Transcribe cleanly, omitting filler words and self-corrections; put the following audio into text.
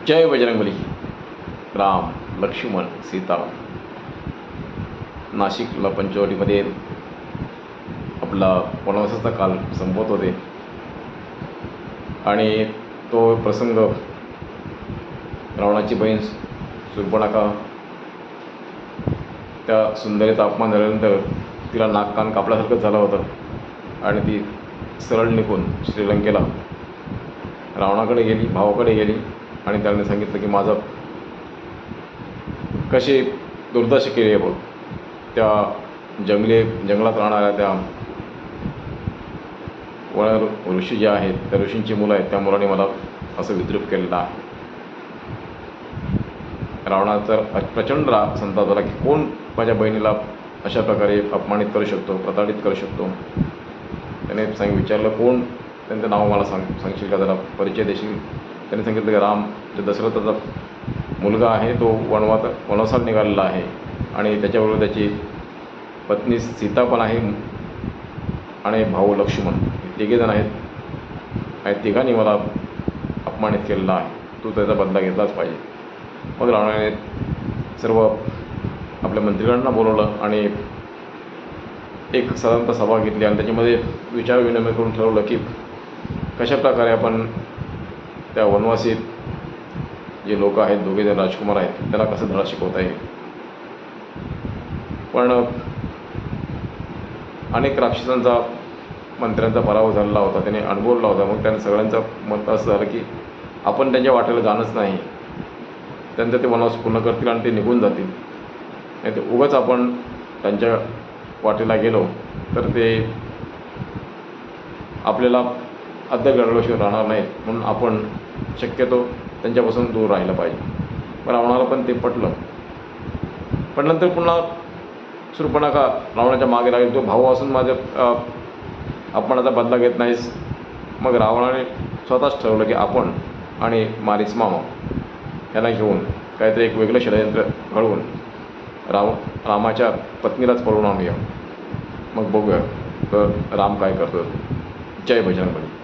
जय बजरंगबली. राम, लक्ष्मण, सीता नाशिकला पंचवटीमध्ये आपला वनवासाचा काल संपवत होते आणि तो प्रसंग रावणाची बहीण शूर्पणखा त्या सुंदरीचा अपमान झाल्यानंतर तिला नाक कान कापल्यासारखं झालं होतं आणि ती सरळ निघून श्रीलंकेला रावणाकडे गेली, भावाकडे गेली आणि त्याने सांगितलं की माझं कशी दुर्दशा केली आहे बघ. त्या जंगलात राहणाऱ्या त्या वण ऋषी जे आहेत त्या ऋषींची मुलं आहेत, त्या मुलांनी मला असं विद्रूप केलेलं आहे. रावणाचा प्रचंड संताप झाला की कोण माझ्या बहिणीला अशा प्रकारे अपमानित करू शकतो, प्रताडित करू शकतो. त्याने विचारलं कोण, त्यांचं नाव मला सांगशील का, जरा परिचय देशील. त्याने सांगितलं की राम जो दशरथाचा मुलगा आहे तो वनवासात निघालेला आहे आणि त्याच्याबरोबर त्याची पत्नी सीता पण आहे आणि भाऊ लक्ष्मण, हे तिघेजण आहेत आणि तिघांनी मला अपमानित केलेला आहे. तू त्याचा बदला घेतलाच पाहिजे. मग रावणाने सर्व आपल्या मंत्रिगांना बोलवलं आणि एक साधारणतः सभा घेतली आणि त्याच्यामध्ये विचारविनिमय करून ठरवलं की कशाप्रकारे आपण त्या वनवासी जे लोक आहेत, दोघेजण राजकुमार आहेत, त्याला कसं धडा शिकवता येईल. पण अनेक राक्षसांचा मंत्र्यांचा पराभव झालेला होता, त्याने अनुभवला होता. मग त्याने सगळ्यांचं मत असं झालं की आपण त्यांच्या वाटेला जाणंच नाही, त्यांचं ते वनवास पूर्ण करतील आणि ते निघून जातील. नाही ते उगाच आपण त्यांच्या वाटेला गेलो तर ते आपल्याला अद्दल घडल्याशिवाय राहणार नाहीत, म्हणून आपण शक्यतो त्यांच्यापासून दूर राहिलं पाहिजे. पण रावणाला पण ते पटलं. पण नंतर पुन्हा शूर्पणखा रावणाच्या मागे लागेल, तो भाऊ असून माझ्या अपमानाचा बदला घेत नाहीस. मग रावणाने स्वतःच ठरवलं की आपण आणि मारीच मामा याला घेऊन काहीतरी एक वेगळं षडयंत्र घडवून रामाच्या पत्नीलाच पळवून आणूया. मग बघूया तर राम काय करतो. जय बजरंगबली.